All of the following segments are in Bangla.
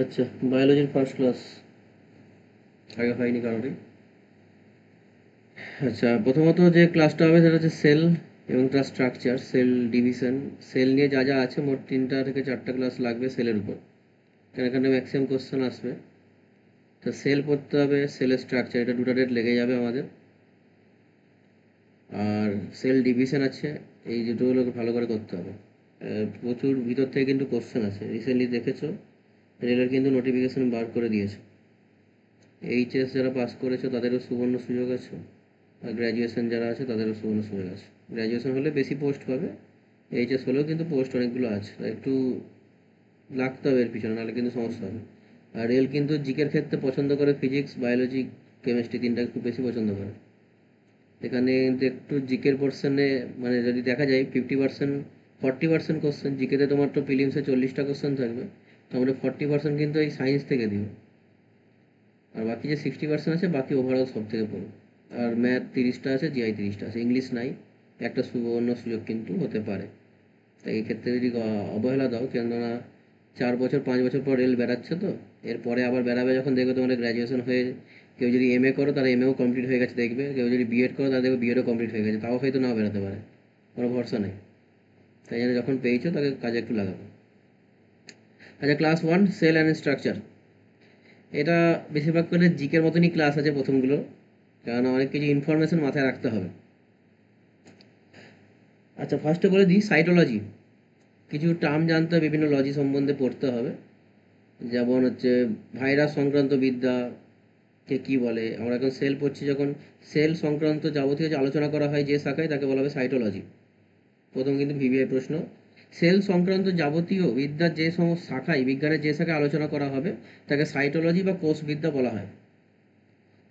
আচ্ছা, বায়োলজির ফার্স্ট ক্লাস আগে হয়নি কারোরই। আচ্ছা, প্রথমত যে ক্লাসটা হবে সেটা হচ্ছে সেল এবং তার স্ট্রাকচার, সেল ডিভিশন। সেল নিয়ে যা যা আছে মোট 3টা থেকে 4টা ক্লাস লাগবে সেলের উপর, কারণ এখানে ম্যাক্সিমাম কোশ্চেন আসবে। তো সেল পড়তে হবে, সেলের স্ট্রাকচার, এটা 2টা ডেট লেগে যাবে আমাদের। আর সেল ডিভিশন আছে, এই দুটোগুলোকে ভালো করে করতে হবে। প্রচুর ভিতর থেকে কিন্তু কোশ্চেন আছে, রিসেন্টলি দেখেছো রেলের কিন্তু নোটিফিকেশন বার করে দিয়েছে। এইচএস যারা পাস করেছো তাদেরও সুবর্ণ সুযোগ আছে, আর গ্র্যাজুয়েশন যারা আছে তাদেরও সুবর্ণ সুযোগ আছে। গ্র্যাজুয়েশন হলে বেশি পোস্ট পাবে, এইচএস হলেও কিন্তু পোস্ট অনেকগুলো আছে, তাই একটু লাগতে হবে এর পিছনে, নাহলে কিন্তু সমস্যা হবে। আর রেল কিন্তু জিকের ক্ষেত্রে পছন্দ করে ফিজিক্স, বায়োলজি, কেমিস্ট্রি, তিনটা একটু বেশি পছন্দ করে। এখানে কিন্তু একটু জিকের পোর্শনে, মানে যদি দেখা যায় 50%, 40% কোশ্চেন জিকেতে, তোমার তো প্রিলিমসে 40টা কোশ্চেন থাকবে, তার 40% কিন্তু এই সায়েন্স থেকে দিবে। আর বাকি যে 60% আছে বাকি ওভারঅল সব থেকে পড়বে। আর ম্যাথ 30টা আছে, জিআই 30টা আছে, ইংলিশ নাই। একটা সুবর্ণ সুযোগ কিন্তু হতে পারে। তাই এই ক্ষেত্রে যদি অবহেলা দাও, কেননা 4 বছর 5 বছর পর রেল বেরাচ্ছে, তো এরপরে আবার বেরাবে যখন দেখবে তোমাদের গ্র্যাজুয়েশন হয়ে, কেউ যদি এমএ করো তার এমএও কমপ্লিট হয়ে গেছে দেখবে, কেউ যদি বিএড করো তার দেখবে বিএডও কমপ্লিট হয়ে গেছে, তাও হয়তো নাও বেরাতে পারে, কোনো ভরসা নেই। তাই জন্য যখন পেয়েছো তাকে কাজে একটু লাগাবে। আচ্ছা, ক্লাস 1 সেল অ্যান্ড স্ট্রাকচার। এটা বেশিরভাগ করে জিকের মতনই ক্লাস আছে প্রথমগুলো, কারণ অনেক কিছু ইনফরমেশন মাথায় রাখতে হবে। আচ্ছা, ফার্স্টে বলে দিই সাইটোলজি। কিছু টার্ম জানতে হবে, বিভিন্ন লজি সম্বন্ধে পড়তে হবে। যেমন হচ্ছে ভাইরাস সংক্রান্ত বিদ্যা কে কী বলে, আমরা এখন সেল পড়ছি যখন, সেল সংক্রান্ত যাবতীয় যে আলোচনা করা হয় যে শাখায়, তাকে বলা হবে সাইটোলজি। প্রথম কিন্তু ভিভিআই প্রশ্ন। সেল সংক্রান্ত যাবতীয় বিদ্যার যে সমস্ত শাখায়, বিজ্ঞানের যে শাখায় আলোচনা করা হবে তাকে সাইটোলজি বা কোষবিদ্যা বলা হয়।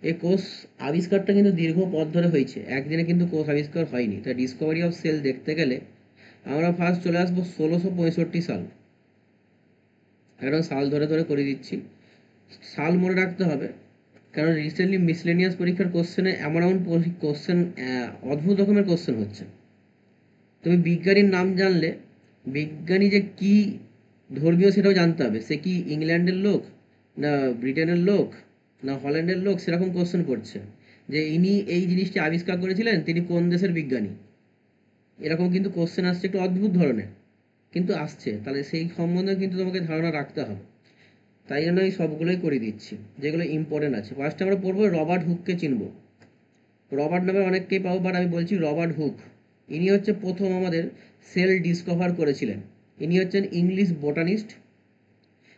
এই কোষ আবিষ্কারটা কিন্তু দীর্ঘ পথ ধরে হয়েছে, একদিনে কিন্তু কোষ আবিষ্কার হয়নি। তাই ডিসকভারি অফ সেল দেখতে গেলে আমরা ফার্স্ট চলে আসবো 1665 সাল। একদম সাল ধরে ধরে করে দিচ্ছি, সাল মনে রাখতে হবে। কারণ রিসেন্টলি মিসলেনিয়াস পরীক্ষার কোশ্চেনে এমন এমন কোশ্চেন, অদ্ভুত রকমের কোশ্চেন হচ্ছে। তুমি বিজ্ঞানীর নাম জানলে, বিজ্ঞানী যে কি ধর্মীয় সেটাও জানতে হবে, সে কি ইংল্যান্ডের লোক, না ব্রিটেনের লোক, না হল্যান্ডের লোক, সেরকম কোশ্চেন করছে। যে ইনি এই জিনিসটি আবিষ্কার করেছিলেন, তিনি কোন দেশের বিজ্ঞানী। এরকম কিন্তু কোশ্চেন আসছে, একটু অদ্ভুত ধরনের কিন্তু আসছে, তাহলে সেই সম্বন্ধে কিন্তু তোমাকে ধারণা রাখতে হবে। তাই জন্য এই সবগুলোই করে দিচ্ছি, যেগুলো ইম্পর্টেন্ট আছে। ফার্স্টে আমরা পড়বো রবার্ট হুককে চিনবো। রবার্ট নামে অনেককেই পাবো, বাট আমি বলছি রবার্ট হুক। ইনি হচ্ছে প্রথম আমাদের সেল ডিসকভার করেছিলেন। ইনি হচ্ছেন ইংলিশ বোটানিস্ট,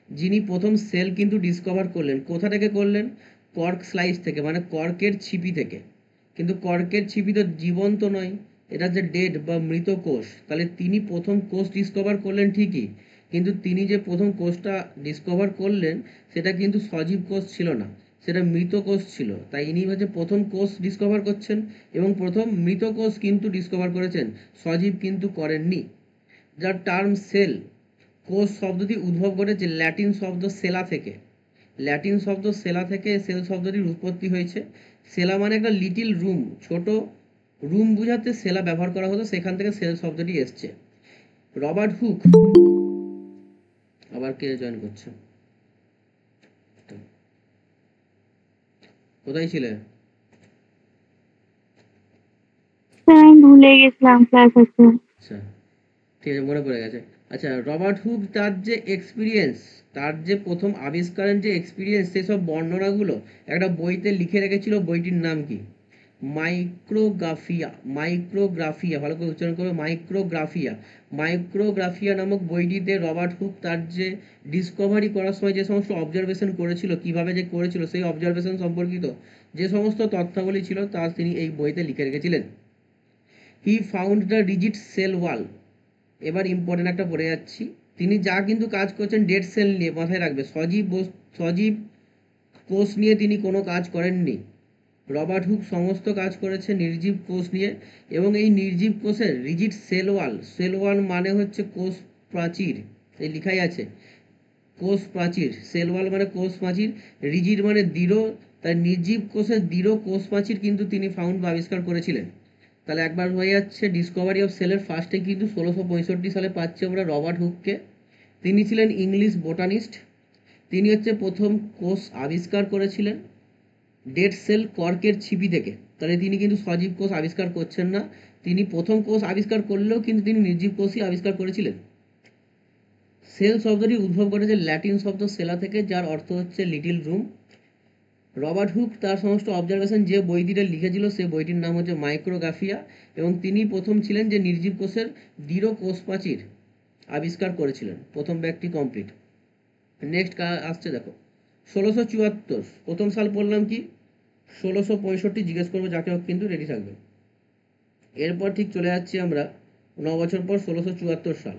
যিনি প্রথম সেল কিন্তু ডিসকভার করলেন। কোথা থেকে করলেন? কর্ক স্লাইস থেকে, মানে কর্কের ছিপি থেকে। কিন্তু কর্কের ছিপি তো জীবন্ত নয়, এটা যে ডেড বা মৃত কোষ। তাহলে তিনি প্রথম কোষ ডিসকভার করলেন ঠিকই, কিন্তু তিনি যে প্রথম কোষটা ডিসকভার করলেন সেটা কিন্তু সজীব কোষ ছিল না, সেটা মৃত কোষ ছিল। তাই ইনি হচ্ছে প্রথম কোষ ডিসকভার করছেন, এবং প্রথম মৃত কোষ কিন্তু ডিসকভার করেছেন, সজীব কিন্তু করেননি। যার টার্ম সেল, কোষ শব্দটি উদ্ভব ঘটেছে ল্যাটিন শব্দ সেলা থেকে। ল্যাটিন শব্দ সেলা থেকে সেল শব্দটির উৎপত্তি হয়েছে। সেলা মানে একটা লিটিল রুম, ছোট রুম বুঝাতে সেলা ব্যবহার করা হতো, সেখান থেকে সেল শব্দটি এসছে। রবার্ট হুক, আবার কে জয়েন করছে, কোথায় ছিলে? স্যার আমি ভুলে গেছিলাম ক্লাস আছে। আচ্ছা, ঠিক আছে, মনে পড়ে গেছে। আচ্ছা, রবার্ট হুক তার যে এক্সপিরিয়েন্স, তার যে প্রথম আবিষ্কারের যে এক্সপিরিয়েন্স, সেসব বর্ণনাগুলো একটা বইতে লিখে রেখেছিল। বইটির নাম কি? মাইক্রোগ্রাফিয়া। মাইক্রোগ্রাফিয়া, ভালো করে উচ্চারণ করবে, মাইক্রোগ্রাফিয়া। মাইক্রোগ্রাফিয়া নামক বইটিতে রবার্ট হুক তার যে ডিসকভারি করার সময় যে সমস্ত অবজারভেশন করেছিল, কিভাবে যে করেছিল, সেই অবজারভেশন সম্পর্কিত যে সমস্ত তথ্যাবলী ছিল তা তিনি এই বইতে লিখে রেখেছিলেন। He found the rigid cell wall. এবার ইম্পর্টেন্ট একটা পড়ে যাচ্ছি। তিনি যা কিন্তু কাজ করছেন ডেড সেল নিয়ে, মাথায় রাখবে, সজীব কোষ নিয়ে তিনি কোনো কাজ করেননি। রবার্ট হুক সমস্ত কাজ করেছে নির্জীব কোষ নিয়ে, এবং এই নির্জীব কোষের rigid cell wall, cell wall মানে হচ্ছে কোষ প্রাচীর, এই লিখাই আছে কোষ প্রাচীর। সেল ওয়াল মানে কোষ প্রাচীর, রিজিড মানে দৃঢ়। তাই নির্জীব কোষের দৃঢ় কোষ প্রাচীর কিন্তু তিনি ফাউন্ড বা আবিষ্কার করেছিলেন। তাহলে একবার হয়ে যাচ্ছে ডিসকভারি অফ সেলের ফার্স্টে কিন্তু 1665 সালে পাচ্ছি আমরা রবার্ট হুককে। তিনি ছিলেন ইংলিশ বোটানিস্ট, তিনি হচ্ছে প্রথম কোষ আবিষ্কার করেছিলেন ডেড সেল কর্কের ছিপি থেকে। তাহলে তিনি কিন্তু সজীব কোষ আবিষ্কার করছেন না, তিনি প্রথম কোষ আবিষ্কার করলেও কিন্তু তিনি নির্জীব কোষই আবিষ্কার করেছিলেন। সেল শব্দটি উদ্ভব করেছে ল্যাটিন শব্দ সেলা থেকে, যার অর্থ হচ্ছে লিটিল রুম। রবার্ট হুক তার সমস্ত অবজারভেশন যে বইটিতে লিখেছিল সে বইটির নাম হচ্ছে মাইক্রোগ্রাফিয়া, এবং তিনি প্রথম ছিলেন যে নির্জীব কোষের দৃঢ় কোষ প্রাচীর আবিষ্কার করেছিলেন, প্রথম ব্যক্তি কমপ্লিট। নেক্সট আসছে দেখো 1674, প্রথম সাল বললাম কি 1665, জিজ্ঞেস করবো যাকে হোক কিন্তু রেডি থাকবে। এরপর ঠিক চলে যাচ্ছি আমরা 9 বছর পর 1674 সাল,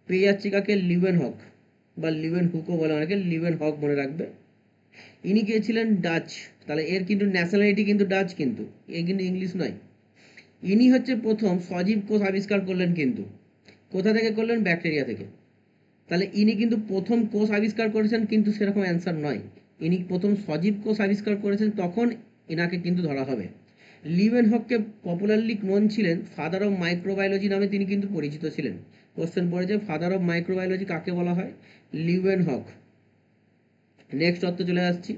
পেয়ে যাচ্ছি কাকে, লিউয়েন হক বা লিউয়েন হুকও বলে অনেকে, লিউয়েন হক মনে রাখবে। ইনি কে ছিলেন, ডাচ। তাহলে এর কিন্তু ন্যাশনালিটি কিন্তু ডাচ, কিন্তু এ কিন্তু ইংলিশ নয়। ইনি হচ্ছে প্রথম সজীব কোষ আবিষ্কার করলেন, কিন্তু কোথা থেকে করলেন, ব্যাকটেরিয়া থেকে। তাহলে ইনি কিন্তু প্রথম কোষ আবিষ্কার করেছেন, কিন্তু সেরকম অ্যান্সার নয়। ইনি প্রথম সজীব কোষ আবিষ্কার করেছেন, তখন এনাকে কিন্তু ধরা হবে। লিউয়েন হককে পপুলারলি নোন ছিলেন ফাদার অফ মাইক্রোবায়োলজি নামে, তিনি কিন্তু পরিচিত ছিলেন। কোশ্চেন পড়েছে ফাদার অফ মাইক্রোবায়োলজি কাকে বলা হয়, লিউয়েন হক। নেক্সট অর্থ চলে আসছি,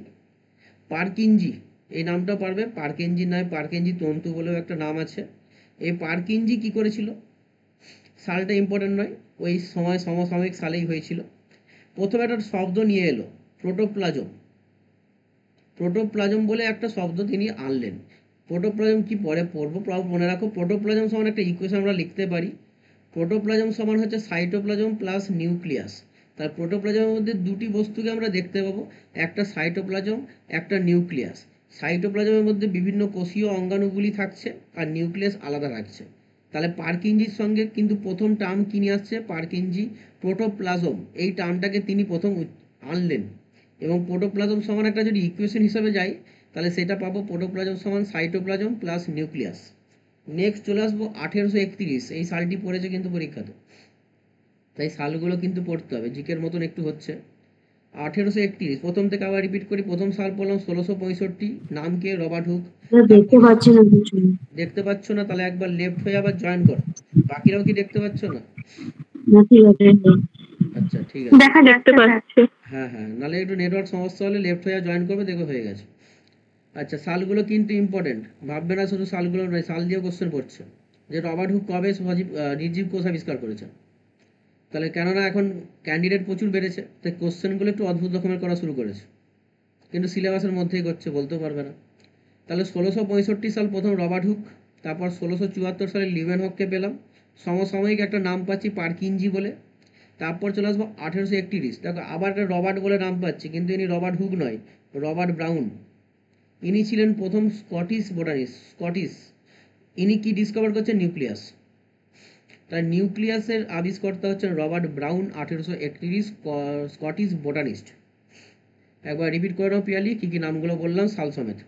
পার্কিনজি, এই নামটা পারবে, পার্কিনজি নয়, পার্কিনজি তন্তু বলেও একটা নাম আছে। এই পার্কিনজি কি করেছিল, সালটা ইম্পর্টেন্ট নয়, ওই সময় সমসাময়িক সালেই হয়েছিল। প্রথমে একটা শব্দ নিয়ে এলো, প্রোটোপ্লাজম। প্রোটোপ্লাজম বলে একটা শব্দ তিনি আনলেন। প্রোটোপ্লাজম কি পরে পড়বো, মনে রাখো প্রোটোপ্লাজম সমান একটা ইকুয়েশন আমরা লিখতে পারি, প্রোটোপ্লাজম সমান হচ্ছে সাইটোপ্লাজম প্লাস নিউক্লিয়াস। তার প্রোটোপ্লাজমের মধ্যে দুটি বস্তুকে আমরা দেখতে পাবো, একটা সাইটোপ্লাজম, একটা নিউক্লিয়াস। সাইটোপ্লাজমের মধ্যে বিভিন্ন কোষীয় অঙ্গাণুগুলি থাকছে আর নিউক্লিয়াস আলাদা থাকছে। তাহলে পার্কিনজির সঙ্গে কিন্তু প্রথম টার্ম কি নিয়ে আসছে, পার্কিনজি প্রোটোপ্লাজম, এই টার্মটাকে তিনি প্রথম আনলেন। এবং প্রোটোপ্লাজম সমান একটা যদি ইকুয়েশন হিসাবে যাই, তাহলে সেটা পাবো প্রোটোপ্লাজম সমান সাইটোপ্লাজম প্লাস নিউক্লিয়াস। নেক্সট চলে আসবো 1831, এই সালটি পড়েছে কিন্তু পরীক্ষাতে, তাই সালগুলো কিন্তু পড়তে হবে, জিকের মতন একটু হচ্ছে। 1831, প্রথম থেকে আবার রিপিট করি, প্রথম সাল বললাম 1665, নাম কে, রবার্ট হুক। দেখতে তারপরে পাচ্ছি না কিছু। দেখতে পাচ্ছ না, তাহলে একবার লেফট হয়ে আবার জয়েন করো। বাকিরাও কি দেখতে পাচ্ছ না? না, ঠিক আছে। আচ্ছা ঠিক আছে। দেখা দেখতে পাচ্ছি। হ্যাঁ হ্যাঁ, নাহলে একটু নেটওয়ার্ক সমস্যা হলে লেফট হয়ে জয়েন করবে, দেখো হয়ে গেছে। আচ্ছা, সালগুলো কিন্তু ইম্পর্টেন্ট, ভাববে না শুধু সালগুলো নয়, সাল দিয়েও কোশ্চেন পড়ছে, যে রবার্ট হুক কবে নির্জীব কোষ আবিষ্কার করেছেন। তাহলে কেননা এখন ক্যান্ডিডেট প্রচুর বেড়েছে, তাই কোশ্চেনগুলো একটু অদ্ভুত রকমের করা শুরু করেছে, কিন্তু সিলেবাসের মধ্যেই করছে, বলতেও পারবে না। তাহলে 1665 সাল প্রথম রবার্ট হুক, তারপর 1674 সালে লিউয়েন হককে পেলাম, সমসাময়িক একটা নাম পাচ্ছি পার্কিনজি বলে। তারপর চলে আসবো 1831, দেখো আবার একটা রবার্ট বলে নাম পাচ্ছি, কিন্তু ইনি রবার্ট হুক নয়, রবার্ট ব্রাউন। ইনি ছিলেন প্রথম স্কটিশ বোটানিস্ট, স্কটিশ। ইনি কি ডিসকভার করছেন, নিউক্লিয়াস। তার নিউক্লিয়াসের আবিষ্কর্তা হচ্ছেন রবার্ট ব্রাউন, 1831, স্কটিশ বোটানিস্ট। একবার রিপিট করে নাও পিয়ালি, কী কী নামগুলো বললাম সাল সমেত।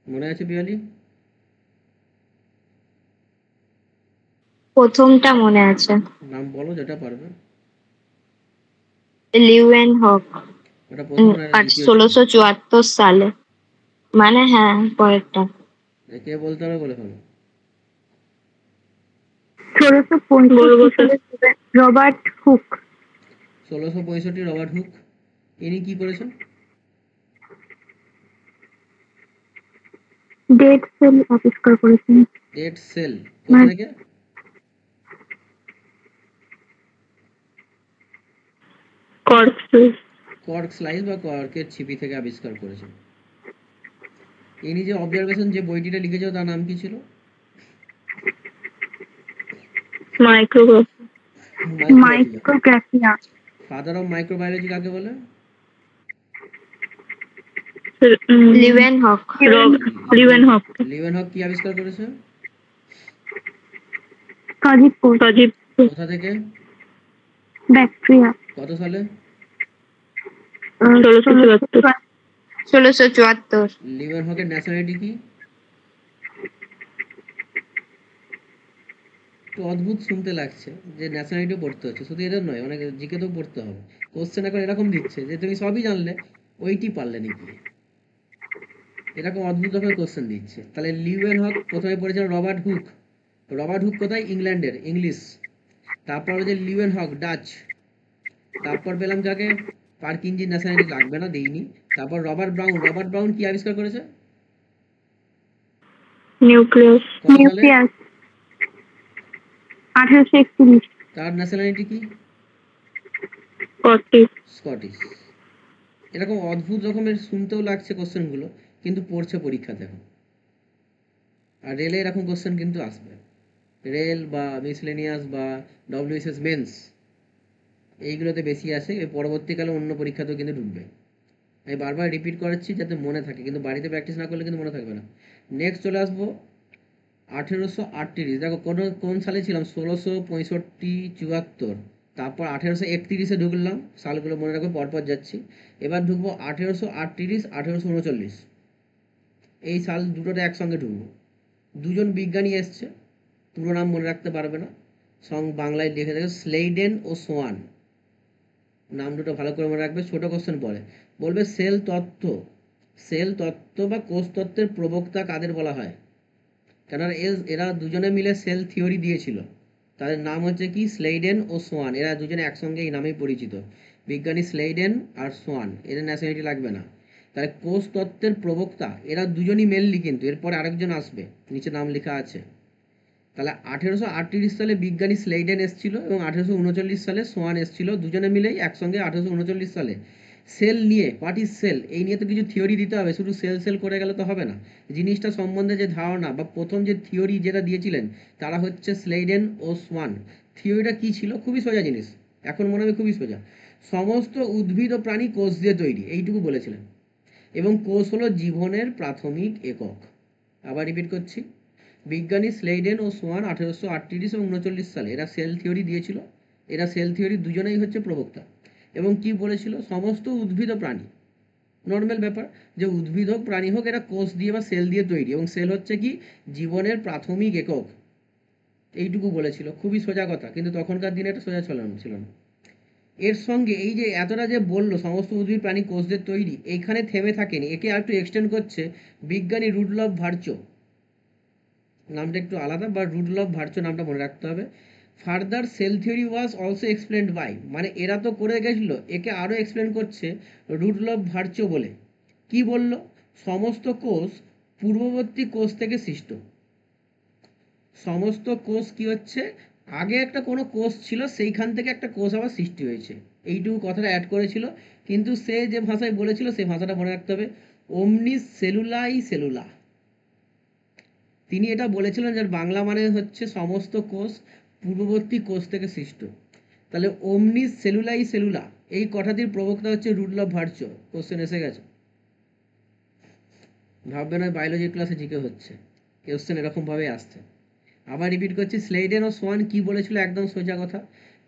মনে আছে পিয়ালি? প্রথমটা মনে আছে, নাম বলো যেটা পারবে। লিউয়েন হক। ওটা প্রথম না, এটা আর দ্বিতীয় ছিল। 1674 সালে, মানে হ্যাঁ পরেরটা। কে বলতে হবে বলে ফেলো। 1665 রবার্ট হুক। 1665 রবার্ট হুক, ইনি কি করেছেন, ডেড সেল আবিষ্কার করেছেন। ডেড সেল, কোথা থেকে, কর্ক স্লাইস বা কর্কের ছিপি থেকে আবিষ্কার করেছেন। ইনি যে অবজারভেশন যে বইটিটা লিখেছে তার নাম কি ছিল, মাইক্রোগ্রাফিয়া। ফাদার অফ মাইক্রোবায়োলজি কাকে বলে, লিউয়েন হক। লিউয়েন হক কি আবিষ্কার করেছে, সজীব কোষ। কোথা থেকে, ব্যাকটেরিয়া। কত সালে, 1674। লিউয়েন হকের ন্যাশনালিটি কি, একটু অদ্ভুত শুনতে লাগছে যে ন্যাশনালিটিও পড়তে হচ্ছে, শুধু এদের নয়, অনেক জিকেতেও পড়তে হবে। কোশ্চেন এখন এরকম দিচ্ছে যে তুমি সবই জানলে, ওইটি পারলে নাকি। এরকম অদ্ভুত রকমের কোশ্চেন দিচ্ছে। তাহলে লিউয়েন হক, প্রথমে পড়েছিলাম রবার্ট হুক। রবার্ট হুক কোথায়? ইংল্যান্ডের, ইংলিশ। তারপর হচ্ছে লিউয়েন হক, ডাচ। তারপর পেলাম যাকে, পার্কিনজি, ন্যাশনালিটি লাগবে না, দেইনি। তারপর রবার্ট ব্রাউন। রবার্ট ব্রাউন কি আবিষ্কার করেছে? নিউক্লিয়াস। কত সালে? নিউক্লিয়াস 1841। তার ন্যাশনালিটি কি? স্কটিশ। স্কটিশ। এরকম অদ্ভুত রকমের শুনতেও লাগছে কোশ্চেনগুলো, কিন্তু পড়ছে পরীক্ষাতে এখন। আর রেলে এরকম কোশ্চেন কিন্তু আসবে। রেল বা মিসলেনিয়াস বা ডব্লিউএসএস মেন্স, এইগুলোতে বেশি আসে। এর পরবর্তীকালে অন্য পরীক্ষাতেও কিন্তু ঢুকবে। আমি বারবার রিপিট করাচ্ছি যাতে মনে থাকে, কিন্তু বাড়িতে প্র্যাকটিস না করলে কিন্তু মনে থাকবে না। নেক্সট চলে আসবো 1838। দেখো কোন সালে ছিলাম? 1665 74। তারপর 1831 ঢুকলাম। সালগুলো মনে রাখবো, পরপর যাচ্ছি। এবার ঢুকবো 1838 1839। এই সাল দুটোতে একসঙ্গে ঢুকবো। দুজন বিজ্ঞানী এসছে, পুরো নাম মনে রাখতে পারবে না, বাংলায় লিখে দেবে স্লেইডেন ও সোয়ান। নাম দুটো ভালো করে মনে রাখবে, ছোট কোশ্চেন পড়ে। বলবে সেল তত্ত্ব বা কোষ তত্ত্বের প্রবক্তা কাদের বলা হয়? কেননা এরা দুজনে মিলে সেল থিওরি দিয়েছিল। তাদের নাম হচ্ছে কি? স্লেইডেন ও সোয়ান। এরা দুজনে একসঙ্গে এই নামেই পরিচিত, বিজ্ঞানী স্লেইডেন আর সোয়ান। এদের ন্যাশনালিটি লাগবে না। তাহলে কোষ তত্ত্বের প্রবক্তা এরা দুজনই মেনলি, কিন্তু এরপর আরেকজন আসবে, নিচে নাম লেখা আছে। তাহলে 1838 সালে বিজ্ঞানী স্লেইডেন এসেছিল এবং 1839 সালে সোয়ান এসেছিল। দুজনে মিলেই একসঙ্গে 1839 সালে সেল নিয়ে, হোয়াট ইজ সেল, এই নিয়ে তো কিছু থিওরি দিতে হবে। শুধু সেল সেল করে গেলে তো হবে না। জিনিসটা সম্বন্ধে যে ধারণা বা প্রথম যে থিওরি যেটা দিয়েছিলেন তারা হচ্ছে স্লেইডেন ও সোয়ান। থিওরিটা কী ছিল? খুবই সোজা জিনিস, এখন মনে হবে খুবই সোজা। সমস্ত উদ্ভিদ ও প্রাণী কোষ দিয়ে তৈরি, এইটুকু বলেছিলেন। এবং কোষ হলো জীবনের প্রাথমিক একক। আবার রিপিট করছি, বিজ্ঞানী স্লেইডেন ও সোয়ান 1838 এবং 39 সালে এরা সেল থিওরি দিয়েছিল। এরা সেল থিওরি দুজনেই হচ্ছে প্রবক্তা। এবং কি বলেছিল? সমস্ত উদ্ভিদ ও প্রাণী, নর্মাল ব্যাপার, যে উদ্ভিদ হোক প্রাণী হোক, এরা কোষ দিয়ে বা সেল দিয়ে তৈরি, এবং সেল হচ্ছে কি? জীবনের প্রাথমিক একক। এইটুকু বলেছিল, খুবই সোজা কথা, কিন্তু তখনকার দিনে এটা সোজা ছিল না। এর সঙ্গে এই যে এতটা যে বললো সমস্ত উদ্ভিদ প্রাণী কোষদের তৈরি, এইখানে থেমে থাকেনি, একে আর একটু এক্সটেন্ড করছে বিজ্ঞানী রুডলফ ভার্চো। নামটা একটু আলাদা, বা রুডলফ ভার্চো নামটা মনে রাখতে হবে। Further cell theory was also explained by, মানে এরা তো করে গেছিলো, একে আরও এক্সপ্লেন করছে রুডলফ ভার্চো বলে। কি বলল? সমস্ত কোষ পূর্ববর্তী কোষ থেকে সৃষ্ট। সমস্ত কোষ কি হচ্ছে? আগে একটা কোনো কোষ ছিল, সেইখান থেকে একটা কোষ আবার সৃষ্টি হয়েছে। এইটুকু কথাটা অ্যাড করেছিল। কিন্তু সে যে ভাষায় বলেছিল সেই ভাষাটা মনে রাখতে হবে, ওমনিস সেলুলাই সেলুলা। তিনি এটা বলেছিলেন, যার বাংলা মানে হচ্ছে সমস্ত কোষ পূর্ববর্তী কোষ থেকে সৃষ্ট। তাহলে ওমনিস সেলুলাই সেলুলা, এই কথাটির প্রবক্তা হচ্ছে রুডলফ ভার্চো। কোশ্চেন এসে গেছে, ভাববে না বায়োলজি ক্লাসে জিকে হচ্ছে, কোশ্চেন এরকমভাবে আসছে। আবার রিপিট করছি, স্লেইডেন ও সোয়ান কি বলেছিল? একদম সোজা কথা,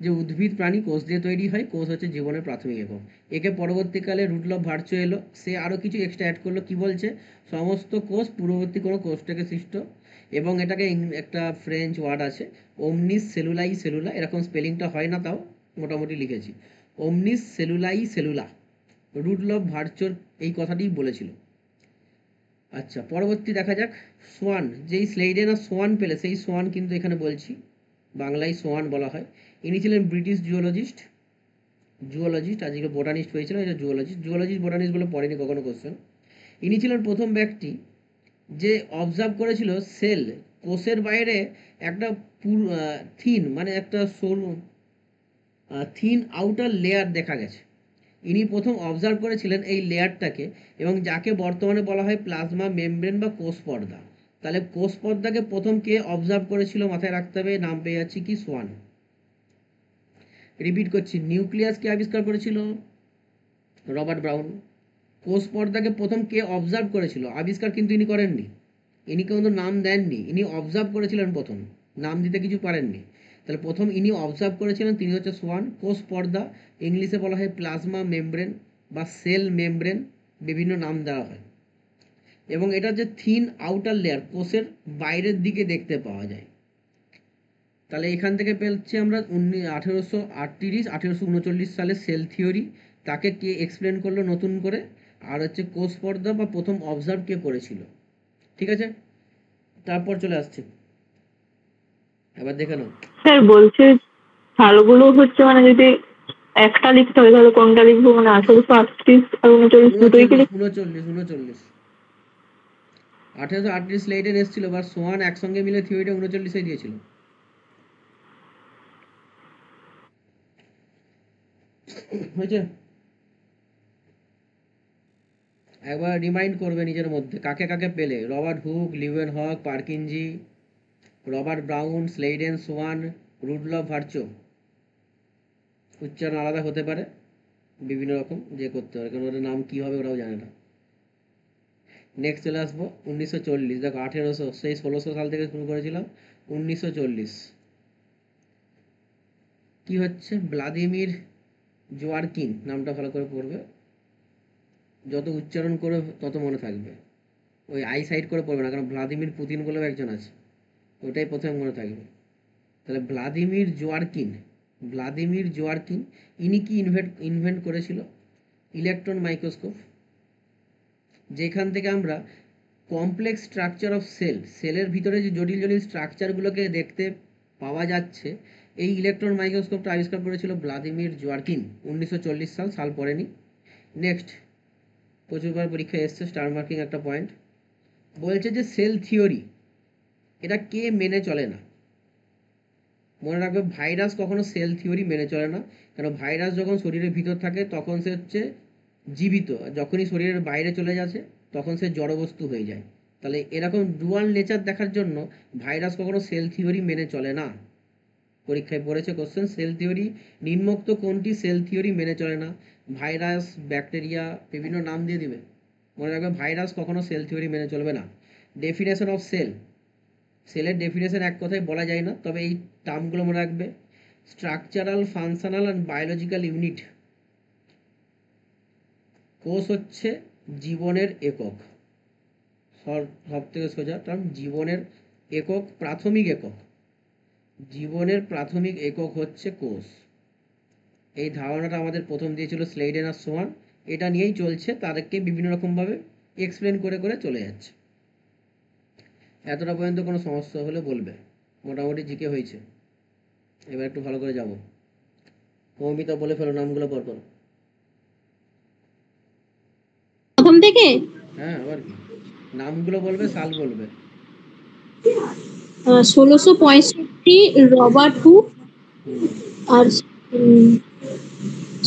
যে উদ্ভিদ প্রাণী কোষ দিয়ে তৈরি হয়, কোষ হচ্ছে জীবনের প্রাথমিক একক। একে পরবর্তীকালে রুডলফ ভার্চো এলো, সে আরও কিছু এক্সট্রা অ্যাড করলো। কি বলছে? সমস্ত কোষ পূর্ববর্তী কোনো কোষ থেকে সৃষ্ট। এবং এটাকে একটা ফ্রেঞ্চ ওয়ার্ড আছে, ওমনিস সেলুলাই সেলুলা, এরকম স্পেলিংটা হয় না, তাও মোটামুটি লিখেছি, ওমনিস সেলুলাই সেলুলা। রুডলফ ভার্চোর এই কথাটিই বলেছিল। আচ্ছা, পরবর্তী দেখা যাক। সোয়ান, যেই স্লেইডেন আর সোয়ান পেলে, সেই সোয়ান কিন্তু এখানে বলছি, বাংলায় সোয়ান বলা হয়। ইনি ছিলেন ব্রিটিশ জুওলজিস্ট, আজকে বোটানিস্ট হয়েছিল, এটা জুওলজিস্ট বোটানিস্ট বলে পড়েনি কখনো কোশ্চেন। ইনি ছিলেন প্রথম ব্যক্তি যে অবজার্ভ করেছিল সেল, কোষের বাইরে একটা থিন, মানে একটা সরু থিন আউটার লেয়ার দেখা গেছে। ইনি প্রথম অবজার্ভ করেছিলেন এই লেয়ারটাকে, এবং যাকে বর্তমানে বলা হয় প্লাজমা মেমব্রেন বা কোষ পর্দা। তাহলে কোষ পর্দাকে প্রথম কে অবজার্ভ করেছিল? মাথায় রাখতে হবে, নাম পেয়ে যাচ্ছি কি? সোয়ান। রিপিট করছি, নিউক্লিয়াসকে আবিষ্কার করেছিল রবার্ট ব্রাউন। কোষ পর্দাকে প্রথম কে অবজার্ভ করেছিল? আবিষ্কার কিন্তু ইনি করেননি, ইনি কিন্তু নাম দেননি, ইনি অবজার্ভ করেছিলেন প্রথম, নাম দিতে কিছু পারেননি। তাহলে প্রথম ইনি অবজার্ভ করেছিলেন, তিনি হচ্ছে সোয়ান। কোষ পর্দা ইংলিশে বলা হয় প্লাজমা মেমব্রেন বা সেল মেমব্রেন, বিভিন্ন নাম দেওয়া হয়। এবং এটা যে থিন আউটার লেয়ার, কোষের বাইরের দিকে দেখতে পাওয়া যায়। তাহলে এখান থেকে পেয়েছি আমরা 1838 1839 সালে সেল থিওরি। তাকে কে এক্সপ্লেন করলো নতুন করে? আর হচ্ছে কোষ পর্দা বা প্রথম অবজার্ভ কে করেছিল। ঠিক আছে, তারপর চলে আসছে, এবার দেখে নাও। স্যার বলছে সালগুলো হচ্ছে মানে যদি একটা লিখতে হয় তাহলে কোনটা লিখবো, মানে 1838 আর 39 দুটোই কি উনচল্লিশ লিখবো? উনচল্লিশ উনচল্লিশ 1838 লেইডেন এসেছিল, বা সোয়ান একসঙ্গে মিলে থিওরিটা 39 দিয়েছিল। হয়েছে, একবার রিমাইন্ড করবে নিজের মধ্যে কাকে কাকে পেলে। Robert Hooke, Leeuwenhoek, Purkinje, Robert Brown, Schleiden, Schwann, Rudolf Virchow. উচ্চারণ আলাদা হতে পারে, বিভিন্ন রকম যে করতে পারে, কারণ ওদের নাম কী হবে ওরাও জানে না। নেক্সট চলে আসবো 1940। দেখো 1800, সেই 1600 সাল থেকে শুরু করেছিলাম, 1940 কি হচ্ছে, ভ্লাদিমির জোয়ারকিন। নামটা ভালো করে পড়বে, যত উচ্চারণ করে তত মনে থাকবে। ওই আই সাইড করে পড়বে না, কারণ ভ্লাদিমির পুতিন বলেও একজন আছে, ওটাই প্রথমে মনে থাকবে। তাহলে ভ্লাদিমির জোয়ারকিন, ভ্লাদিমির জোয়ারকিন, ইনি কি ইনভেন্ট করেছিল? ইলেকট্রন মাইক্রোস্কোপ, যেখান থেকে আমরা কমপ্লেক্স স্ট্রাকচার অফ সেলের ভিতরে যে জটিল জটিল স্ট্রাকচারগুলোকে দেখতে পাওয়া যাচ্ছে, এই ইলেকট্রন মাইক্রোস্কোপটা আবিষ্কার করেছিল ভ্লাদিমির জোয়ারকিন। 1940 সাল পড়েনি। নেক্সট, প্রচুরবার পরীক্ষায় এসছে, স্টার মার্কিং একটা পয়েন্ট। বলছে যে সেল থিওরি, এটা কে মেনে চলে না? মনে রাখবে, ভাইরাস কখনো সেল থিওরি মেনে চলে না। কেন, ভাইরাস যখন শরীরের ভিতর থাকে তখন সে হচ্ছে জীবিত, আর যখনই শরীরের বাইরে চলে যাচ্ছে তখন সে জড়বস্তু হয়ে যায়। তাহলে এরকম ডুয়াল নেচার দেখার জন্য ভাইরাস কখনো সেল থিওরি মেনে চলে না। পরীক্ষায় পড়েছে কোশ্চেন, সেল থিওরি নিম্নোক্ত কোনটি সেল থিওরি মেনে চলে না? ভাইরাস, ব্যাকটেরিয়া, বিভিন্ন নাম দিয়ে দিবে। মনে রাখবে, ভাইরাস কখনো সেল থিওরি মেনে চলবে না। ডেফিনেশন অফ সেল, সেলের ডেফিনেশন এক কথায় বলা যায় না, তবে এই টার্মগুলো মনে রাখবে। Structural, functional and biological unit. কোষ হচ্ছে জীবনের একক, সব থেকে সোজা টার্ম, জীবনের একক, প্রাথমিক একক। জীবনের প্রাথমিক একক হচ্ছে কোষ। এই ধারণাটা আমাদের প্রথম দিয়েছিল স্লেইডেন আর সোয়ান, এটা নিয়েই চলছে, তাদেরকে বিভিন্ন রকমভাবে এক্সপ্লেন করে করে চলে যাচ্ছে। এতটা পর্যন্ত কোনো সমস্যা হলে বলবে, মোটামুটি জিকে হয়েছে। এবার একটু ভালো করে যাবো। মৌমিতা বলে ফেলো নামগুলো পরপর। প্রথম থেকে হ্যাঁ, আবার কি, নামগুলো বলবে, সাল বলবে। 1665 রবার্ট হুক, হুম। আর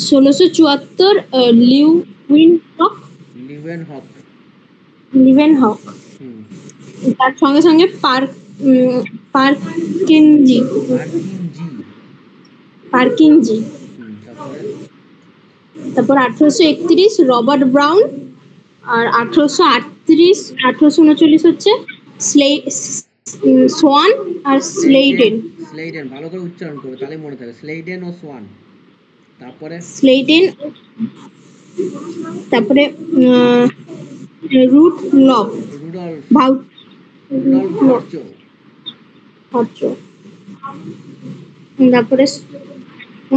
1674 লিউইন হক, লিভেন হক। লিভেন হক। হুম। তার সঙ্গে সঙ্গে পার্কিনজি, পার্কিনজি। পার্কিনজি। হুম, তারপরে তারপর 1831 রবার্ট ব্রাউন, আর 1838 1839 হচ্ছে সোয়ান আর স্লেইডেন। স্লেইডেন। স্লেইডেন ভালো করে উচ্চারণ করবে, তাহলে মনে থাকে, স্লেইডেন ও সোয়ান। তারপরে স্লেইডেন, তারপরে রুট লব, রুডলফ, ভাউ, রুডলফ ভার্চো। তারপরে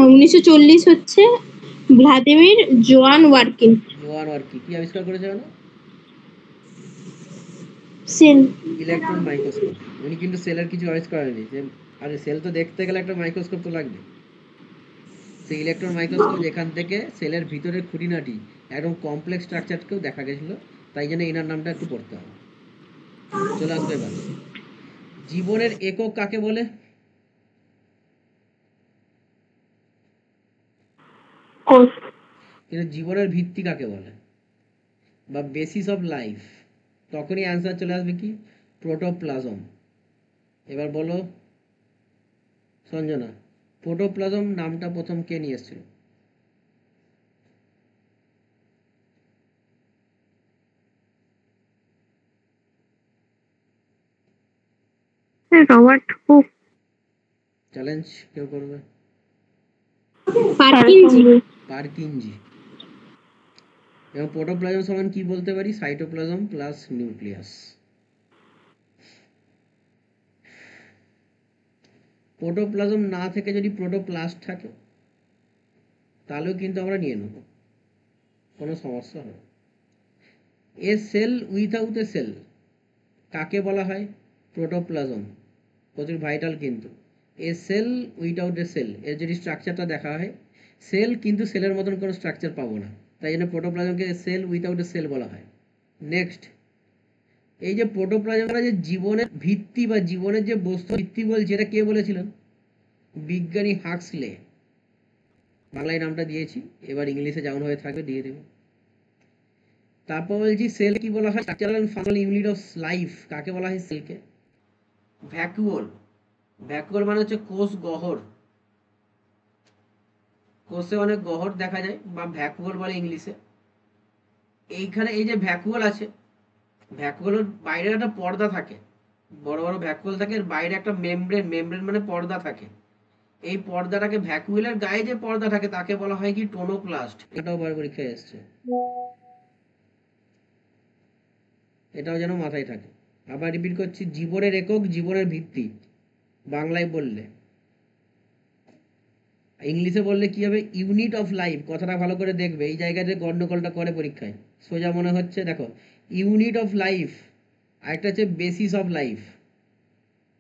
1940 হচ্ছে ভ্লাদিমির জোয়ান ওয়ার্কিন। জোয়ান আর কি কি আবিষ্কার করেছে জানো? সেল। Electron microscope. উনি কিন্তু সেলের কিছু আবিষ্কার করেনি যে, আরে সেল তো দেখতে গেলে একটা মাইক্রোস্কোপ তো লাগবে। সেই ইলেকট্রন মাইক্রোস্কোপ যেখান থেকে সেলের ভিতরের খুঁটিনাটি, একদম কমপ্লেক্স স্ট্রাকচারকেও দেখা গেছিলো। তাই জন্য এনার নামটা একটু পড়তে হবে। চলে আসবে এবার, জীবনের একক কাকে বলে? কোষ। কিন্তু জীবনের ভিত্তি কাকে বলে, বা বেসিস অফ লাইফ? তখনই অ্যান্সার চলে আসবে কি, প্রোটোপ্লাজম। এবার বলো সঞ্জনা, প্রোটোপ্লাজম নামটা প্রথম কে নিয়ে এসেছিল? Robert Hooke. চ্যালেঞ্জ কেউ করবে? পার্কিনজি। পার্কিনজি। এবং প্রোটোপ্লাজম সমান কি বলতে পারি, সাইটোপ্লাজম প্লাস নিউক্লিয়াস। প্রোটোপ্লাজম না থেকে যদি প্রোটোপ্লাস্ট থাকে তাহলেও কিন্তু আমরা নিয়ে নেব, কোনো সমস্যা হবে না। এ সেল উইথাউট এ সেল কাকে বলা হয়? প্রোটোপ্লাজম। প্রচুর ভাইটাল কিন্তু। এ সেল উইথাউট এ সেল এর যদি স্ট্রাকচারটা দেখা হয়, সেল কিন্তু সেলের মতন কোনো স্ট্রাকচার পাবো না, তাই জন্য প্রোটোপ্লাজমকে সেল উইথাউট এ সেল বলা হয়। নেক্সট, এই যে প্রোটোপ্লাজমটা যে জীবনের ভিত্তি বা জীবনের যে বস্তু ভিত্তি বলছে, এটা কে বলেছিলেন? বিজ্ঞানী হাক্সলে। বাংলায় নামটা দিয়েছি, এবার ইংলিশে যেমন হয়ে থাকবে দিয়ে দেবো। তারপর বলছি সেল কি বলা হয়? Structural and functional unit of life কাকে বলা হয়? সেলকে। ভ্যাকুওল। ভ্যাকুওল মানে হচ্ছে কোষ গহ্বর। কোষে অনেক গহ্বর দেখা যায় বা ভ্যাকুওল বলে ইংলিশে। এইখানে এই যে ভ্যাকুওল আছে, ভ্যাকুওলের বাইরে একটা পর্দা থাকে, বড় বড় ভ্যাকুওল থাকে, এর বাইরে একটা মেমব্রেন, মেমব্রেন মানে পর্দা থাকে। এই পর্দাটাকে, ভ্যাকুওলের গায়ে যে পর্দা থাকে তাকে বলা হয় কি? টোনোপ্লাস্ট। এটাও বার পরীক্ষায় এসছে, এটাও যেন মাথায় থাকে। আবার রিপিট করছি, জীবনের একক, জীবনের ভিত্তি। বাংলায় বললে, ইংলিশে বললে কি হবে? Unit of life. কথাটা ভালো করে দেখবে, এই জায়গাতে গন্ডগোলটা করে পরীক্ষায়। সোজা মনে হচ্ছে, দেখো, ইউনিট অফ লাইফ, আরেকটা হচ্ছে basis of life.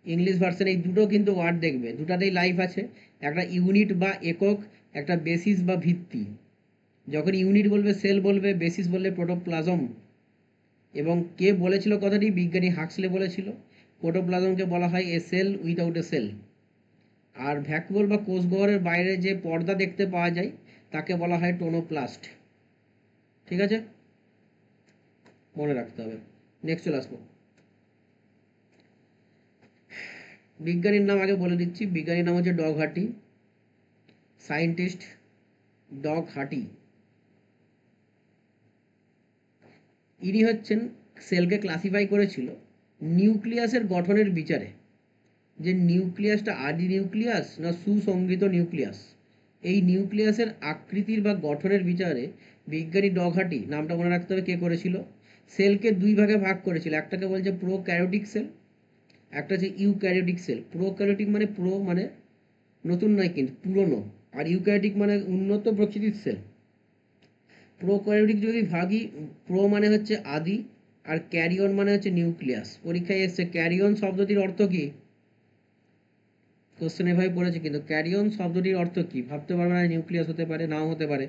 English version এই দুটো কিন্তু ওয়ার্ড দেখবে, দুটাতেই লাইফ আছে। একটা ইউনিট বা একক, একটা বেসিস বা ভিত্তি। যখন ইউনিট বলবে সেল বলবে, বেসিস বললে প্রোটোপ্লাজম। এবং কে বলেছিল কথাটি? বিজ্ঞানী হাক্সলে বলেছিল। প্রোটোপ্লাজমকে বলা হয় এ সেল উইথাউট এ সেল। আর ভ্যাকুওল বা কোষগহ্বরের বাইরে যে পর্দা দেখতে পাওয়া যায় তাকে বলা হয় টোনোপ্লাস্ট। ঠিক আছে, মনে রাখতে হবে। নেক্সট চলে আসবো। বিজ্ঞানীর নাম আগে বলে দিচ্ছি, বিজ্ঞানীর নাম হচ্ছে dog hearty. Scientist dog hearty. ইনি হচ্ছেন, সেলকে ক্লাসিফাই করেছিল নিউক্লিয়াসের গঠনের বিচারে, যে নিউক্লিয়াসটা আদি নিউক্লিয়াস না সুসংগঠিত নিউক্লিয়াস। এই নিউক্লিয়াসের আকৃতির বা গঠনের বিচারে বিজ্ঞানী ডগহাটি, নামটা মনে রাখতে হবে কে করেছিল। সেলকে দুই ভাগে ভাগ করেছিল, একটাকে বলছে প্রোক্যারিওটিক সেল, একটা হচ্ছে ইউক্যারিওটিক সেল। প্রোক্যারিওটিক মানে প্রো মানে নতুন নয় কিন্তু পুরনো, আর ইউক্যারিওটিক মানে উন্নত প্রকৃতির সেল। প্রোক্যারিওটিক যদি ভাগি, প্রো মানে হচ্ছে আদি, আর ক্যারিয়ন মানে হচ্ছে নিউক্লিয়াস। পরীক্ষায় এসছে ক্যারিয়ন শব্দটির অর্থ কি? কোশ্চেন এভাবে পড়েছে কিন্তু, ক্যারিয়ন শব্দটির অর্থ কি? ভাবতে পারবে না, নিউক্লিয়াস হতে পারে, নাও হতে পারে।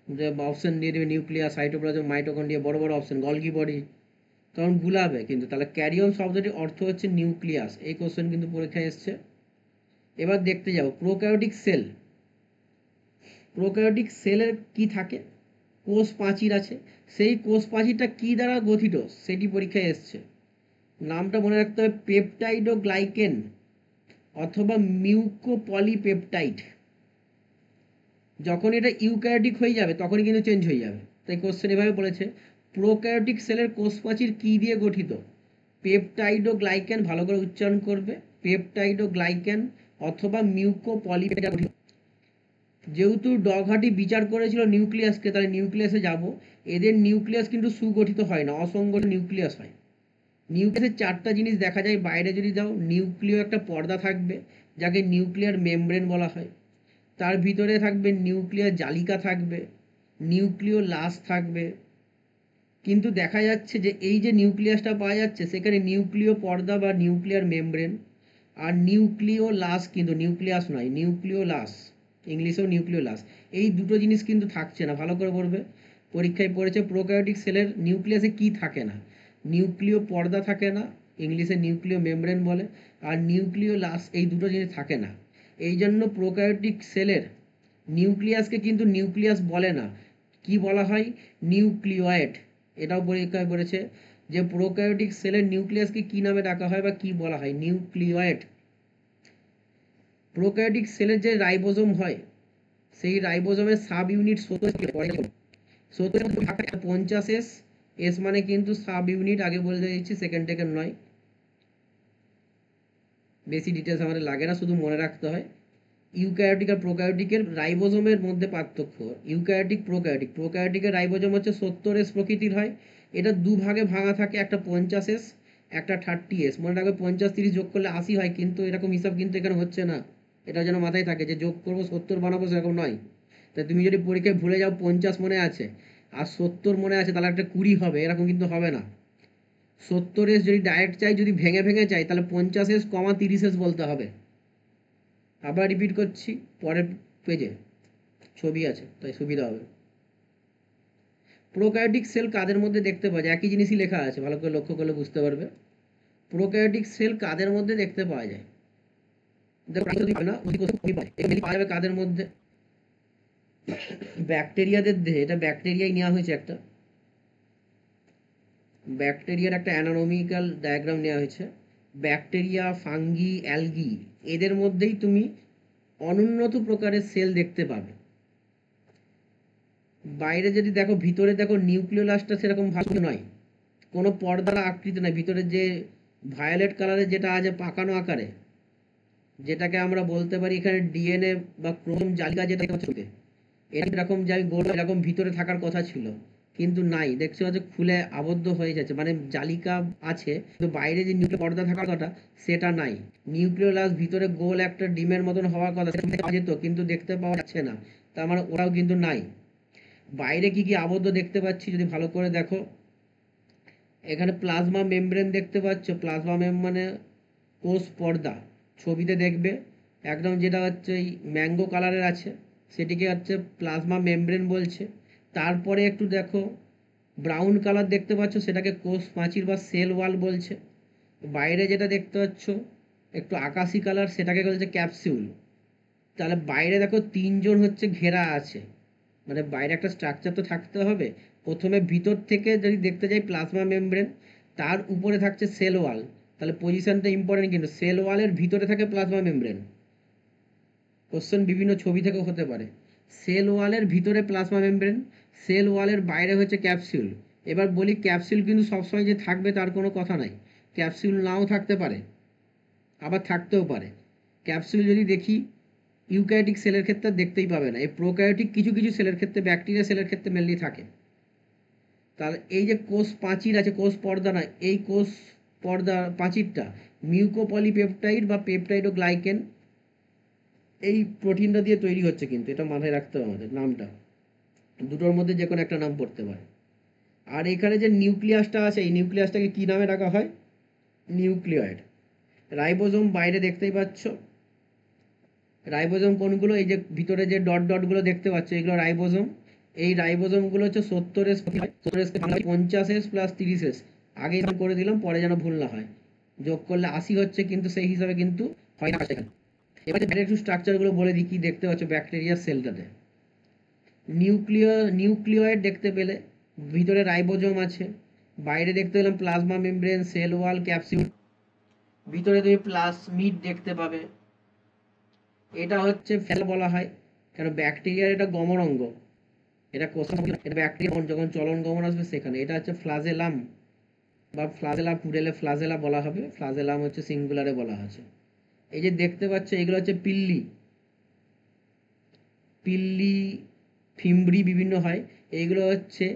যে অপশন দিয়ে দেবে নিউক্লিয়াস, সাইটোপ্লাজম, মাইটোকন্ড্রিয়া, বড় বড় অপশন, গলগি বডি, তখন গুলাবে কিন্তু। তাহলে ক্যারিয়ন শব্দটির অর্থ হচ্ছে নিউক্লিয়াস। এই কোশ্চেন কিন্তু পরীক্ষায় এসছে। এবার দেখতে যাবো প্রোক্যারিওটিক সেল। প্রোক্যারিওটিক সেলের কি থাকে? কোষ প্রাচীর আছে। সেই কোষ প্রাচীরটা কি দ্বারা গঠিত সেটি পরীক্ষায় এসছে। নামটা মনে রাখতে হবে, পেপটাইডোগ্লাইকেন অথবা মিউকোপলিপেপটাইড। যখন এটা ইউক্যারিওটিক হয়ে যাবে তখনই কিন্তু চেঞ্জ হয়ে যাবে। তাই কোশ্চেন এভাবে বলেছে, প্রোক্যারিওটিক সেলের কোষ প্রাচীর কী দিয়ে গঠিত? পেপটাইডোগ্লাইকেন, ভালো করে উচ্চারণ করবে, পেপটাইডোগ্লাইকেন অথবা মিউকোপলিপেপটাইড গঠিত। যেহেতু ডগহাটি বিচার করেছিল নিউক্লিয়াসকে, তাহলে নিউক্লিয়াসে যাব। এদের নিউক্লিয়াস কিন্তু সুগঠিত হয় না, অসংগঠিত নিউক্লিয়াস হয়। নিউক্লিয়াসের চারটা জিনিস দেখা যায় বাইরে যদি যাও। নিউক্লিয় একটা পর্দা থাকবে যাকে নিউক্লিয়ার মেমব্রেন বলা হয়। তার ভিতরে থাকবে নিউক্লিয়ার জালিকা থাকবে, নিউক্লিয় লাস থাকবে। কিন্তু দেখা যাচ্ছে যে এই যে নিউক্লিয়াসটা পাওয়া যাচ্ছে সেখানে নিউক্লিয় পর্দা বা নিউক্লিয়ার মেমব্রেন আর নিউক্লিয় লাস, কিন্তু নিউক্লিয়াস নয়, নিউক্লিয় লাস, ইংলিশেও নিউক্লিয় লাস, এই দুটো জিনিস কিন্তু থাকছে না। ভালো করে পড়বে, পরীক্ষায় পড়েছে প্রোক্যারিওটিক সেলের নিউক্লিয়াসে কি থাকে না? নিউক্লিয় পর্দা থাকে না, ইংলিশে নিউক্লিয় মেমব্রেন বলে, আর নিউক্লিয় লাস, এই দুটো জিনিস থাকে না। এই জন্য প্রোক্যারিওটিক সেলের নিউক্লিয়াসকে কিন্তু নিউক্লিয়াস বলে না, কি বলা হয়? নিউক্লিয়েট। এটাও পরীক্ষায় পড়েছে যে প্রোক্যারিওটিক সেলের নিউক্লিয়াসকে কি নামে ডাকা হয় বা কি বলা হয়? নিউক্লিয়েট। প্রোক্যারিওটিক সেলের যে রাইবোজোম হয়, সেই রাইবোজোমের সাব ইউনিট 50 এস। এস মানে কিন্তু সাব ইউনিট, আগে বলে দিচ্ছি, সেকেন্ড টেকের নয়। বেশি ডিটেলস আমাদের লাগে না, শুধু মনে রাখতে হয়। ইউক্যারিওটিক আর প্রোক্যারিওটিকের রাইবোজোমের মধ্যে পার্থক্য। Eukaryotic, prokaryotic. প্রোক্যারিওটিকের রাইবোজোম হচ্ছে 70 এস প্রকৃতির হয়। এটা দুভাগে ভাঙা থাকে, একটা 50 এস, একটা 30 এস। মনে রাখবে 50 30 যোগ করলে 80 হয়, কিন্তু এরকম হিসাব কিন্তু এখানে হচ্ছে না। এটা যেন মাথায় থাকে যে যোগ করবো 70 বানাবো, সেরকম নয়। তাই তুমি যদি পরীক্ষায় ভুলে যাও 50 মনে আছে আর 70 মনে আছে তাহলে একটা 20 হবে, এরকম কিন্তু হবে না। 70 যদি ডাইরেক্ট চাই, যদি ভেঙে ভেঙে চাই, তাহলে 50 কমা 30 বলতে হবে। আবার রিপিট করছি, পরের পেজে ছবি আছে তাই সুবিধা হবে। প্রোক্যারিওটিক সেল কাদের মধ্যে দেখতে পাওয়া যায়? একই জিনিসই লেখা আছে, ভালো করে লক্ষ্য করলে বুঝতে পারবে। প্রোক্যারিওটিক সেল কাদের মধ্যে দেখতে পাওয়া যায়? দেখো না, পাওয়া যাবে কাদের মধ্যে? ব্যাকটেরিয়াদের দেহে। এটা ব্যাকটেরিয়াই নেওয়া হয়েছে একটা, ব্যাকটেরিয়ার একটা অ্যানাটমিক্যাল ডায়াগ্রাম নেওয়া হয়েছে। ব্যাকটেরিয়া, ফাঙ্গি, অ্যালগি, এদের মধ্যেই তুমি অনুন্নত প্রকারের সেল দেখতে পাবে। বাইরে যদি দেখো, ভিতরে দেখো নিউক্লিওলাসটা সেরকম ভালো নয়, কোনো পর্দার আকৃতি নয়। ভিতরে যে ভায়োলেট কালারের যেটা আছে পাকানো আকারে, যেটাকে আমরা বলতে পারি এখানে ডিএনএ বা ক্রোম জালিকা, যেটা হচ্ছে এরকম যে গোল এরকম ভিতরে থাকার কথা ছিল, কিন্তু নাই। দেখছো হচ্ছে খুলে আবদ্ধ হয়ে যাচ্ছে, মানে জালিকা আছে কিন্তু বাইরে যে নিউক্লিয় পর্দা থাকার কথা সেটা নাই। নিউক্লিওলাস ভিতরে গোল একটা ডিমের মতন হওয়ার কথা, সেটা পাওয়া যেত কিন্তু দেখতে পাওয়া যাচ্ছে না, তার মানে ওরাও কিন্তু নাই। বাইরে কি কি আবদ্ধ দেখতে পাচ্ছি যদি ভালো করে দেখো, এখানে প্লাজমা মেমব্রেন দেখতে পাচ্ছ। প্লাজমা মানে কোষ পর্দা, ছবিতে দেখবে একদম যেটা হচ্ছে এই ম্যাঙ্গো কালারের আছে, সেটিকে হচ্ছে প্লাজমা মেমব্রেন বলছে। তারপরে একটু দেখো ব্রাউন কালার দেখতে পাচ্ছ, সেটাকে কোষ প্রাচীর বা সেল ওয়াল বলছে। বাইরে যেটা দেখতে পাচ্ছ একটু আকাশি কালার, সেটাকে বলছে ক্যাপসিউল। তাহলে বাইরে দেখো তিনজন হচ্ছে ঘেরা আছে, মানে বাইরে একটা স্ট্রাকচার তো থাকতে হবে। প্রথমে ভিতর থেকে যদি দেখতে যাই প্লাজমা মেমব্রেন, তার উপরে থাকছে সেল ওয়াল। তাহলে পজিশনটা ইম্পর্টেন্ট, কিন্তু সেল ওয়ালের ভিতরে থাকে প্লাজমা মেমব্রেন। কোশ্চেন বিভিন্ন ছবি থেকেও হতে পারে। সেল ওয়ালের ভিতরে প্লাজমা মেমব্রেন, সেল ওয়ালের বাইরে হচ্ছে ক্যাপসুল। এবার বলি ক্যাপসুল কিন্তু সবসময় যে থাকবে তার কোনো কথা নাই, ক্যাপসুল নাও থাকতে পারে, আবার থাকতেও পারে। ক্যাপসুল যদি দেখি ইউক্যারিওটিক সেলের ক্ষেত্রে দেখতেই পাবে না, এই প্রোক্যারিওটিক কিছু কিছু সেলের ক্ষেত্রে, ব্যাকটেরিয়া সেলের ক্ষেত্রে মেনলি থাকে। তাহলে এই যে কোষ প্রাচীর আছে, কোষ পর্দা নয়, এই কোষ পর্দা প্রাচীরটা মিউকোপলিপেপটাইড বা পেপটাইডোগ্লাইকেন, এই প্রোটিনটা দিয়ে তৈরি হচ্ছে, কিন্তু এটা মাথায় রাখতে হবে আমাদের নামটা, দুটোর মধ্যে যে কোনো একটা নাম পড়তে পারে। আর এখানে যে নিউক্লিয়াসটা আছে, এই নিউক্লিয়াসটাকে কী নামে রাখা হয়? নিউক্লিয়েড। রাইবোজোম বাইরে দেখতেই পাচ্ছ। রাইবোজোম কোনগুলো? এই যে ভিতরে যে ডট ডটগুলো দেখতে পাচ্ছ, এগুলো রাইবোজোম। এই রাইবোজোমগুলো হচ্ছে 70S 50S প্লাস 30S। আগে আমি করে দিলাম, পরে যেন ভুল না হয়। যোগ করলে 80 হচ্ছে, কিন্তু সেই হিসাবে কিন্তু হয় না এখানে। এবার একটু স্ট্রাকচারগুলো বলে দিই কি দেখতে পাচ্ছ ব্যাকটেরিয়ার সেলটাতে। নিউক্লিয়েড দেখতে পেলে, ভিতরে রাইবোজোম আছে। বাইরে দেখতে পেলাম plasma membrane, cell wall, capsule. ভিতরে তুমি প্লাজমিড দেখতে পাবে। এটা হচ্ছে ফেল বলা হয়, কেন ব্যাকটেরিয়ার এটা গমন অঙ্গ। এটা কোষা, এটা ব্যাকটেরিয়া যখন চলন গমন আসবে সেখানে। এটা হচ্ছে ফ্লাজেলাম বা ফ্লাজেলা, পুরেলে ফ্লাজেলা বলা হবে, ফ্লাজেলাম হচ্ছে সিঙ্গুলারে বলা আছে। এই যে দেখতে পাচ্ছ এগুলো হচ্ছে পিল্লি, পিল্লি ফিমব্রি বিভিন্ন হয়। এইগুলো হচ্ছে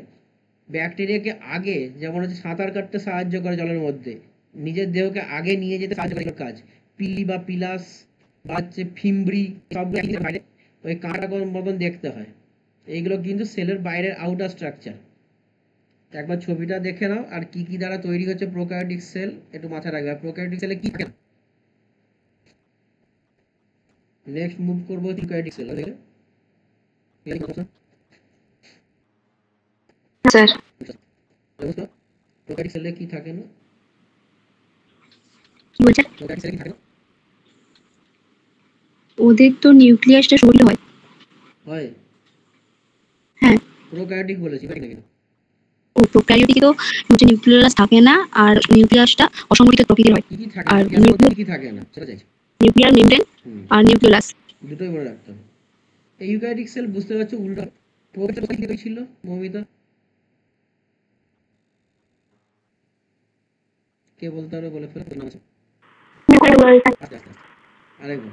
ব্যাকটেরিয়াকে আগে, যেমন হচ্ছে সাঁতার কাটতে সাহায্য করে জলের মধ্যে, নিজের দেহকে আগে নিয়ে যেতে সাহায্য করে কাজ। পিল্লি বা পিলাস বা হচ্ছে ফিমব্রি, সব বাইরে ওই কাঁটা মতন দেখতে হয়। এইগুলো কিন্তু সেলের বাইরের আউটার স্ট্রাকচার। একবার ছবিটা দেখে নাও, আর কি কি দ্বারা তৈরি হচ্ছে প্রোক্যারিওটিক সেল একটু মাথায় রাখবে। প্রোক্যারিওটিক সেলে কি থাকে? নেক্সট মুভ করবো ইউক্যারিওটিক সেল। স্যার প্রোক্যারিওটিক সেলে কি থাকে না? কি বলছেন? প্রোক্যারিওটিক সেলে কি থাকে না? ওদের তো নিউক্লিয়াসটা সরু হয়। হয়। হ্যাঁ। প্রোক্যারিওটিক বলেছি নাকি? ও প্রোক্যারিওটিকে তো হচ্ছে নিউক্লিয়াস থাকে না, আর নিউক্লিয়াসটা অসংগঠিত প্রকৃতির হয়। কি কি থাকে? আর নিউক্লিয়াসের কি থাকে না সেটা চাইছি। নিউক্লিয়ার মেমব্রেন আর নিউক্লিয়াস। দুটোই মনে রাখতে হবে। এই ইউক্যারিওটিক সেল বুঝতে পারছো উল্টো প্রোক্যারিওটিক ছিল মৌমিতা, কে বলতে পারবে? বলে ফেলে নাম আছে। আস্তে আস্তে আরেকবার।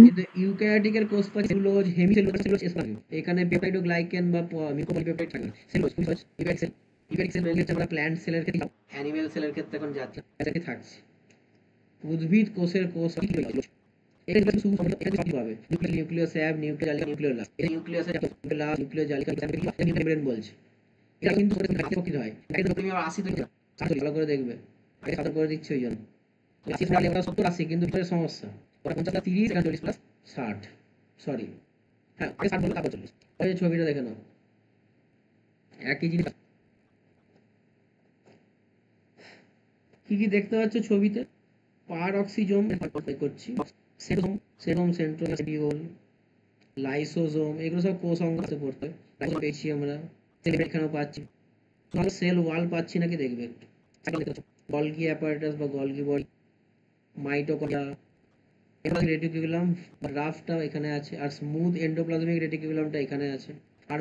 কিন্তু ইউক্যারিওটিকের কোষ প্রাচীর সেলুলোজ, হেমিসেলুলোজ, সেলুলোজ, স্পাইক। এখানে পেপটাইডোগ্লাইকেন বা মিউকোপলিপেপটাইড থাকে না। Cellulose cell eukaryotic cell. Eukaryotic cell বলতে আমরা প্ল্যান্ট সেলের ক্ষেত্রে, অ্যানিমেল সেলের ক্ষেত্রে এখন যাচ্ছি, এটাকে থাকছে। উদ্ভিদ কোষের কোষ এটা কিন্তু এটা সবই পাবে, নিউক্লিয়াস স্যাব, নিউক্লিয়ার জালিকা, নিউক্লিয়ার লাস, এটা নিউক্লিয়াস এর লাস, নিউক্লিয়ার জালিকা, মেমব্রেন বলছে। এটা কিন্তু প্রকৃত হয়, এটা কিন্তু তুমি 80 থেকে ভালো করে দেখবে, আমি সাথে করে দিচ্ছি ওই জন্য 80 সালে আমরা 70 80, কিন্তু ভিতরে সমস্যা ওটা 50 30 এখানে 40 প্লাস 60, সরি হ্যাঁ আগে 60 বলবো তারপর 40। ওই যে ছবিটা দেখে নাও, একই জিনিস। কি কি দেখতে পাচ্ছ ছবিতে? পারঅক্সিজোম করছি, সেরোম, সেন্ট্রোমিয়ার, লাইসোজোম, এগুলো সব কোষ অঙ্গতে পড়তে হয়। লাইসোজোম পেয়েছি আমরা, এখানেও পাচ্ছি, আমরা সেল ওয়াল পাচ্ছি নাকি দেখবে একটু। গলগি অ্যাপারেটাস বা গলগি বডি, মাইটোকন্ড্রিয়া, এবার রেটিকুলাম রাফটা এখানে আছে, আর স্মুথ এন্ডোপ্লাজমিক রেটিকুলামটা এখানে আছে। আর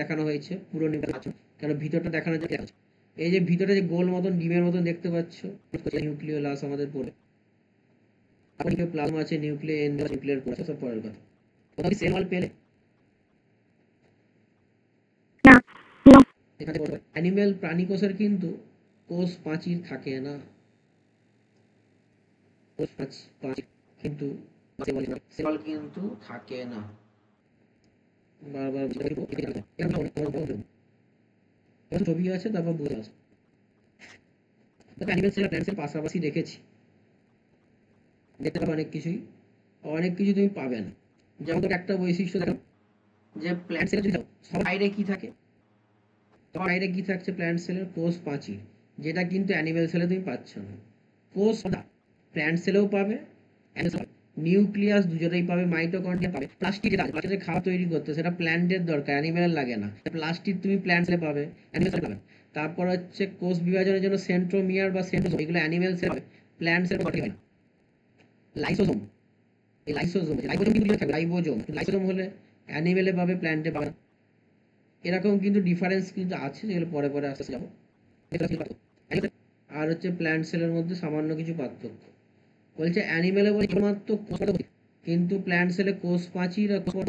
দেখানো হয়েছে পুরো নিউক্লিয়াস, কেন ভিতরটা দেখানো যাচ্ছে। এই যে ভিতরে যে গোল মতন ডিমের মতন দেখতে পাচ্ছ, নিউক্লিওলাস আমাদের পড়ে। প্লাজমা আছে, নিউক্লিয়ার কোষ, সব পরের কথা। তোমরা সেল ওয়াল পেলে? না না এখানে অ্যানিমেল প্রাণী কোষের কিন্তু কোষ প্রাচীর থাকে না, কোষ প্রাচীর কিন্তু সেল ওয়াল কিন্তু থাকে না। বারবার ছবি আছে, তারপর বুঝে আছে। অ্যানিমেল সেল প্ল্যান্ট সেল পাশাপাশি রেখেছি, দেখতে পাবে অনেক কিছুই, অনেক কিছু তুমি পাবে না। যেমন তোকে একটা বৈশিষ্ট্য দেখো, যে প্ল্যান্ট সেলে যদি সব বাইরে কি থাকে, সবার বাইরে কি থাকছে প্ল্যান্ট সেলের? কোষ প্রাচীর, যেটা কিন্তু অ্যানিমেল সেলে তুমি পাচ্ছ না। কোষ প্ল্যান্ট সেলেও পাবে, নিউক্লিয়াস দুজনেই পাবে, মাইটোকন্ড্রিয়া পাবে, প্লাস্টিক যেটা আছে খাবার তৈরি করতে, সেটা প্ল্যান্টের দরকার, অ্যানিমেলের লাগে না। প্লাস্টিক তুমি প্ল্যান্ট সেলে পাবে, অ্যানিমেল সেলে পাবে। তারপর হচ্ছে কোষ বিভাজনের জন্য সেন্ট্রোমিয়ার বা সেন্ট্রোজোম, এগুলো অ্যানিমেল সেলে পাবে, প্ল্যান্ট সেলে পাবে না। লাইসোজোম, এই লাইসোজোম কিন্তু থাকবে, লাইসোজোম হলে অ্যানিমেলে পাবে, প্ল্যান্টে পাবে না। এরকম কিন্তু ডিফারেন্স কিন্তু আছে, যেগুলো পরে পরে আস্তে আস্তে যাবো। আর হচ্ছে প্ল্যান্ট সেলের মধ্যে সামান্য কিছু পার্থক্য বলছে, অ্যানিমেলে বলছে মাত্র কোষ, কিন্তু প্ল্যান্ট সেলে কোষ প্রাচীর আর কোষ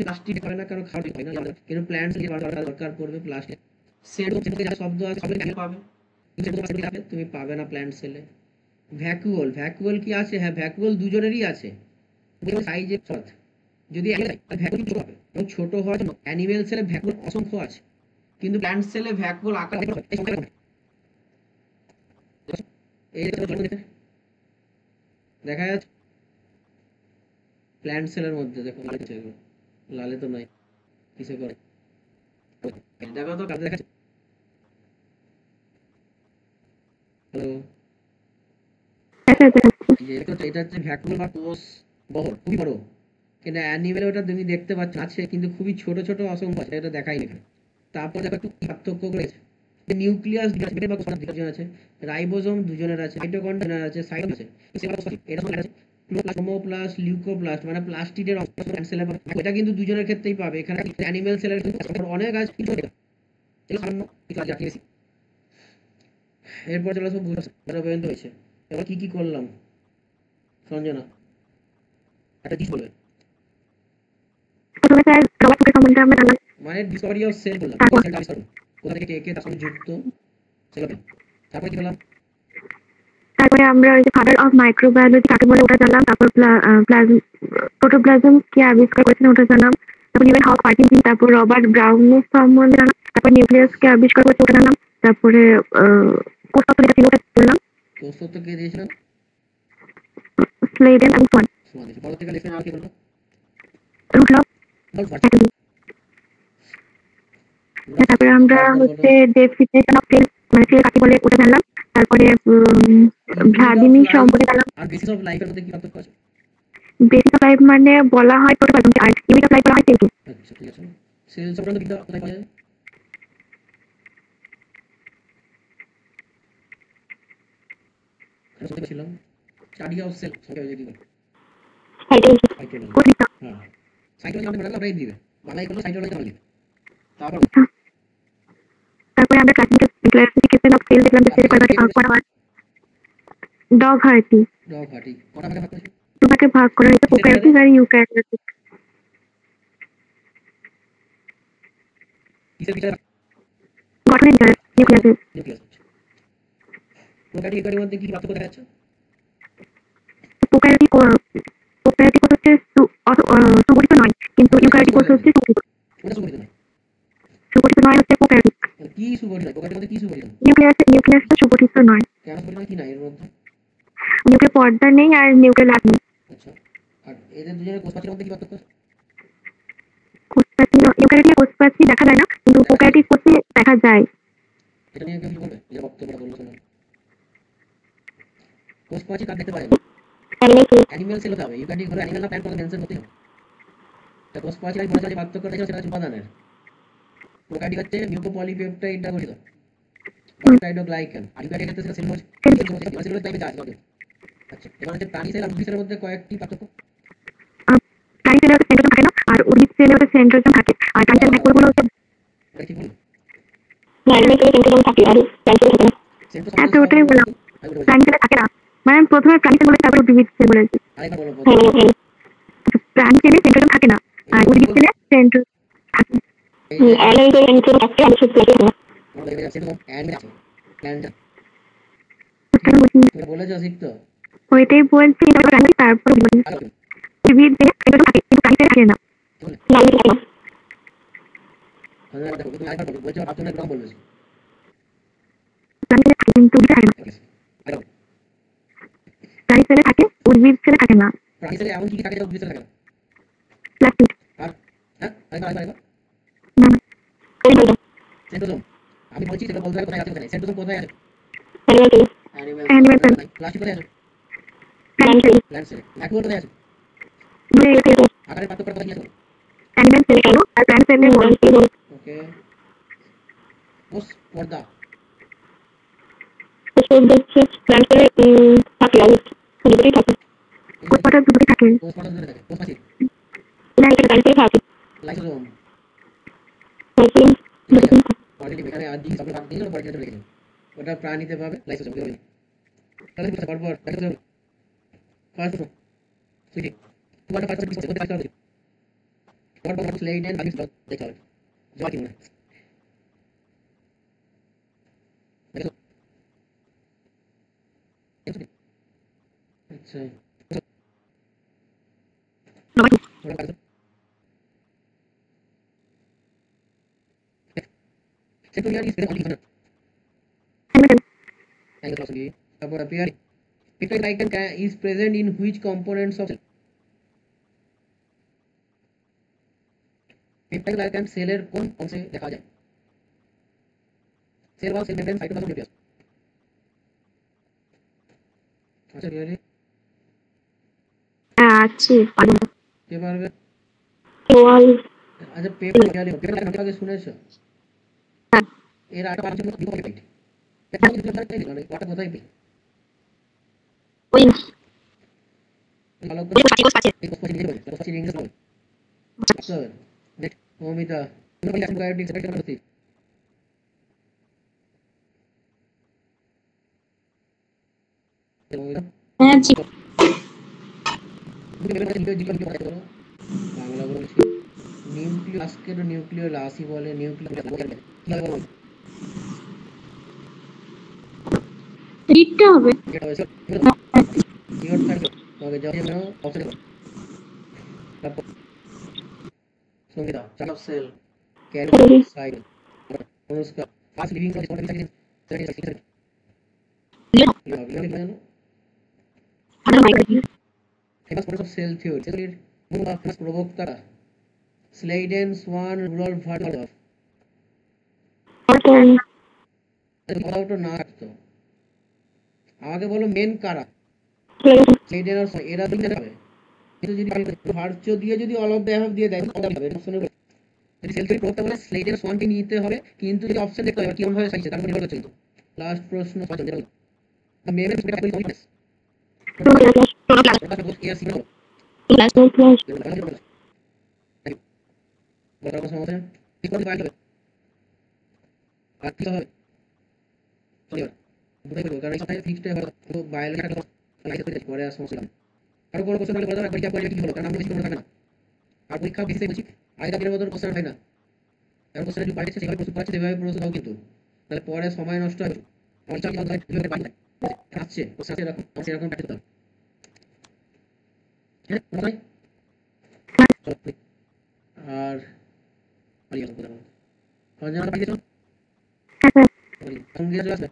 প্লাস্টিক হয় না, কারণ খাওয়া হয় না, কিন্তু প্ল্যান্ট সেলে দরকার পড়বে প্লাস্টিক। শব্দ আছে, পাবে, তুমি পাবে না প্ল্যান্ট সেলে। ভ্যাকুওল কি আছে? হ্যাঁ ভ্যাকুওল দুজনেরই আছে, সাইজে ছোট। যদি ভ্যাকুওল ছোট হবে এবং ছোট হওয়ার জন্য অ্যানিমেল সেলে ভ্যাকুওল অসংখ্য আছে, কিন্তু প্ল্যান্ট সেলে ভ্যাকুওল আকার এই দেখা যাচ্ছে প্ল্যান্ট সেলের মধ্যে। দেখো লালে তো নাই, কিসে করে দেখো তো কাজে দেখাচ্ছে। হ্যালো, এটা হচ্ছে ভ্যাকুওল বা কোষ বহর, খুবই বড়, কিন্তু অ্যানিমেলে ওটা তুমি দেখতে পাচ্ছ আছে, কিন্তু খুবই ছোট ছোট অসংখ্য আছে, এটা দেখাই না। তারপর দেখো একটু পার্থক্য রয়েছে, নিউক্লিয়াস দুজনের আছে, রাইবোজোম দুজনের আছে, মাইটোকন্ড্রিয়া আছে, সাইটোপ্লাজম আছে, এটা আছে ক্লোরোপ্লাস্ট, লিউকোপ্লাস্ট, মানে প্লাস্টিডের অংশ সেলে পাবে, এটা কিন্তু দুজনের ক্ষেত্রেই পাবে। এখানে অ্যানিমেল সেলের কিন্তু অনেক আছে, কিন্তু এটা সামান্য কিছু আছে বেশি। এরপর চলে আসবো পর্যন্ত হয়েছে। এবার কি কি করলাম সঞ্জনা, একটা জিনিস বলবে। মানে ডিসকভারি অফ সেল বললাম, কোথা থেকে কে তার সঙ্গে যুক্ত, সেগুলো। তারপরে কি বললাম? তারপরে আমরা ওই যে ফাদার অফ মাইক্রোবায়োলজি কাকে বলে ওটা জানলাম, তারপর প্রোটোপ্লাজম কে আবিষ্কার করেছেন ওটা জানলাম, তারপর নিউটন হক পার্কিনসন, তারপর রবার্ট ব্রাউনের সম্বন্ধে জানলাম, তারপর নিউক্লিয়াস কে আবিষ্কার করেছে ওটা জানলাম, তারপরে কোষতত্ত্ব যেটা ছিল ওটা জানলাম, কোষতত্ত্ব কে দিয়েছিলেন? স্লেডেন এবং সোয়ান। পরবর্তীকালে লিখে আর কি বলবো? রুডলফ প্যাটার্সন। তারপরে আমরা হচ্ছে ডেফিনেশন অফ সেল, মানে সেল কাকে বলে ওটা জানলাম, তারপরে ভ্লাদিমির সম্পর্কে জানলাম। আর বেসিস অফ লাইফের মধ্যে কি পার্থক্য আছে? বেসিস অফ লাইফ মানে বলা হয় প্রোটোপ্লাজমকে, আর ইউনিট অফ লাইফ বলা হয় সেলকে। আচ্ছা ঠিক আছে। সেল সংক্রান্ত বিদ্যা কোথায় পাওয়া যায়? আমি শুনতে পেয়েছিলাম স্টাডি অফ সেল সংখ্যা যদি বলে সাইটোলজি। হ্যাঁ সাইটোলজি আমাদের বাংলা ওটাই দিবে, বাংলায় কোনো সাইটোলজি বানালি। তারপরে আমরা ক্লাসিফিকেশন অফ সেল দেখলাম, যে সেল কয় ভাগে ভাগ করা হয়। ডগ হার্টি, ডগ হার্টি কটা ভাগে ভাগ করেছে? দুভাগে ভাগ করা হয়েছে, প্রোক্যারিওটিক আর ইউক্যারিওটিক। কিসের ভিতরে? গঠনের ভিতরে নিউক্লিয়াসের। নিউক্লিয়াস। প্রোক্যারিওটিক এর মধ্যে কি পার্থক্য দেখা যাচ্ছে? প্রোক্যারিওটিক ইউক্যারিওটিক কোষ হচ্ছে সুগঠিত। ওটা সুগঠিত না, সুগঠিত নয় হচ্ছে প্রোক্যারিওটিক। কি সুগঠিত নয়? প্রোক্যারিওটের মধ্যে কি সুগঠিত? নিউক্লিয়াসটা সুগঠিত নয়। কেন সুগঠিত নয়? কি নাই এর মধ্যে? নিউক্লিয়ার পর্দা নেই আর নিউক্লিয়ার লাট নেই। আচ্ছা, আর এদের দুজনের কোষ প্রাচীরের মধ্যে কি পার্থক্য? কোষপ্রাচীর ইউক্যারিওটিক কোষপ্রাচীর দেখা যায় না, কিন্তু প্রোক্যারিওটিক কোষে দেখা যায়। এটা নিয়ে কেউ কি বলবে? এটা বক্তব্যটা বললো শোনো। কোষ প্রাচীর কার দেখতে পারে না? অ্যানিমেল সেল হতে হবে। ইউক্যারিওটিক হলে অ্যানিমেল না প্ল্যান্ট কোনো মেনশন করতে হবে। তা কোষ প্রাচীর আমি বলেছিলাম যে পার্থক্য রয়েছে সেটা হচ্ছে উপাদানের। প্রোক্যারিওটিক হচ্ছে মিউকোপলিপেপটাইড দ্বারা গঠিত, পলিসাইডোগ্লাইকান। আর ইউক্যারিওটিক ক্ষেত্রে সেটা সেলুলোজ, সেলুলোজ টাইপের জাত হবে। আচ্ছা, এবার হচ্ছে প্রাণী সেল আর উদ্ভিদ সেলের মধ্যে কয়েকটি পার্থক্য। প্রাণী সেলে হচ্ছে সেন্ট্রোজোম থাকে না, আর উদ্ভিদ সেলে হচ্ছে সেন্ট্রোজোম থাকে। আর প্রাণী সেলের ব্যাকবোনগুলো হচ্ছে এটা ঠিক বললাম? সেন্ট্রোজোম থাকে আর প্রাণী সেলে থাকে না। সেন্ট্রোজোম হ্যাঁ, তো সব ওটাই বললাম, প্রাণী সেলে থাকে না। মানে আমি প্রথমে প্রাণী সেল বলেছি, তারপর উদ্ভিদ সেল বলেছি। আরেকবার বলো। প্রাণী সেলে সেন্ট্রোজোম থাকে না, আর উদ্ভিদ সেলে সেন্ট্রোজোম থাকে। ওটাই বলছি, বলেছো শিখতো ওইটাই বলছি, প্রাণী তারপর উদ্ভিদ সেলে সেন্ট্রোজোম থাকে, কিন্তু প্রাণী সেলে থাকে না। প্রাণী সেলে থাকে কিন্তু উদ্ভিদ থাকে না। প্রাণী সেলে থাকে, উদ্ভিদ সেলে থাকে না। এমন কি থাকে যেটা উদ্ভিদ থাকে না? প্লাস্টিড আর হ্যাঁ, আরেকবার না, সেন্ট্রোজোম আমি বলছি সেটা বলতে হবে কোথায় আছে ওখানে। সেন্ট্রোজোম কোথায় আছে? অ্যানিমেল সেল, প্লাস্টিক কোথায় আছে? Plant sell, plant sell. Macular কোথায় আছে? দূরে আছে। আকারের পার্থক্যটা কোথায় আছে? অ্যানিমেল সেলে কেন আর প্ল্যান্ট সেলে বড়। ওকে, কোষ পর্দা কোষ পর্দা দুটোই থাকে। কোষ পর্দা ধরে থাকে। কোষ প্রাচীর লাইসোজোম পজিটিভ এখানে আর দিয়ে সবগুলো বাদ দিয়ে পজিটিভ লিখে দিন। ওটা প্রাণীতে পাবে লাইসোজোম কি তাহলে কি পরপর দেখো তো ফার্স্ট সুইটি তোমার ফার্স্ট কিছু করতে পারছো তোমার বাবা স্লাইড এন্ড আলিস দেখো জয় কি মনে দেখো আচ্ছা ওটা পারছো central is very only thank you sorry তারপর appear peptide glycan is present in which components of cell? peptide glycan সেলের কোন অংশে দেখা যায়? সেল বা সেল মেমব্রেন সাইটোপ্লাজম নিউক্লিয়াস। আচ্ছা রিয়েলি আছে পারবো না। কে পারবে? ওয়াল আচ্ছা পেপার রিয়েলি পেপার নামটা আগে শুনেছো? হ্যাঁ, এর একটা পার্ট ছিল লিপোপ্যাইড। পেপার কি পেপার তাই মানে ওটা কোথায় পেল? ওই ভালো করে কোষ আছে। এই কোশ্চেন নিয়ে বলে কোশ্চেন ইংলিশ বলে স্যার নেক্সট অমিতা তুমি বলি অ্যান্টিবায়োটিক সেটা কেন হচ্ছে? অমিতা হ্যাঁ জি। তুমি বলে জিজ্ঞাসা কি বলতে পারো বাংলা বলছি নিউক্লিয় আজকের নিউক্লিয় লাসি বলে নিউক্লিয় কি হবে বলো রিডটা হবে। এটা হয়েছে সিওর থাকবে তবে যাও যেন অপশন দেবো তারপর Sangeeta chart of cell carry side Anushka first living for disorder second second জানো famous products of cell theory সেগুলির মূল বা famous প্রবক্তারা স্লেইডেন সোয়ান রুডলফ ভার্ডলফ কথাটা না রাখতো আমাকে বলো মেন কারা স্লেইডেন আর সোয়ান এরা দুই হবে কিন্তু যদি ভার্চো দিয়ে যদি অল অফ দ্য অ্যাব দিয়ে দেয় তাহলে হবে অপশনের উপর যদি সেল থিওরি প্রবক্তা বলে স্লেইডেন সোয়ানকে নিতে হবে কিন্তু যদি অপশন দেখতে হবে কিরকম ভাবে সাইছে তার উপর নির্ভর করছে কিন্তু লাস্ট প্রশ্ন ছয়জন যেটা দ্য মেমে সুবিধা করে কমিটমেন্টস ওটা সাপোজ এর সিগন্যাল বড় কথা সমস্যা কি করতে পারবে আর কি হবে চলিও বুঝাই করবো কারণ এই সপ্তাহে ফিক্সড হবে তো বায়োলজি একটা লাইসেন্স করে পরে আর সমস্যা নেই আরো বড় কোশ্চেন হলে বলা যাবে পরীক্ষা করে কি হলো কারণ আমরা বেশি কোনো থাকে না আর পরীক্ষা বেশি বলছি আগেকার দিনের মতন কোশ্চেন হয় না এখন কোশ্চেন যদি পাঠিয়েছে সেভাবে প্রস্তুত পাচ্ছে সেভাবে প্রস্তুত হও কিন্তু তাহলে পরে সময় নষ্ট হবে আমার চাকরি বন্ধ হয় কিভাবে পাঠিয়ে আসছে কোশ্চেন আছে এরকম আছে এরকম পাঠিয়ে দাও হ্যাঁ চলো পালিয়ে আসো, কোথাও না। সঞ্জনা পালিয়ে গেছো? হ্যাঁ স্যার। সঙ্গে চলে আসবে।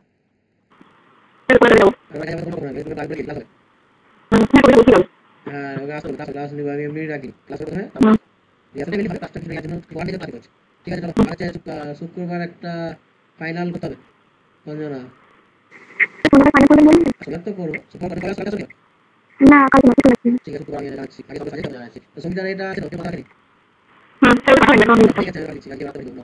স্যার করে যাবো। আমরা এখানে কোনো প্রবলেম নেই, তুমি ডাকবে কি ক্লাস হবে? হ্যাঁ করে বলছিলাম। হ্যাঁ, ওকে আসতে হবে, ক্লাস নিব আমি এমনি রাখি। ক্লাস করতে হয়, তারপর রিহার্সাল মিলি হবে, ক্লাসটা কিছু নেওয়ার জন্য ওয়ান ডে পার্টি করছে। ঠিক আছে, চলো। আর হচ্ছে শুক্রবার একটা ফাইনাল করতে হবে। সঞ্জনা, তোমরা ফাইনাল করবেন বললেন? আসলে তো করবো। শুক্রবার ক্লাস ক্লাস হবে। না কালকে মাসে চলে আসছি। ঠিক আছে, শুক্রবার আমি জানাচ্ছি। আগে সবাই জানাচ্ছি। তো সঙ্গীতার এটা আছে, ওকে কথা বলি। স্যার পাঠাবেন না। ঠিক আছে, আমি বলছি, আজকে রাতে বলবো।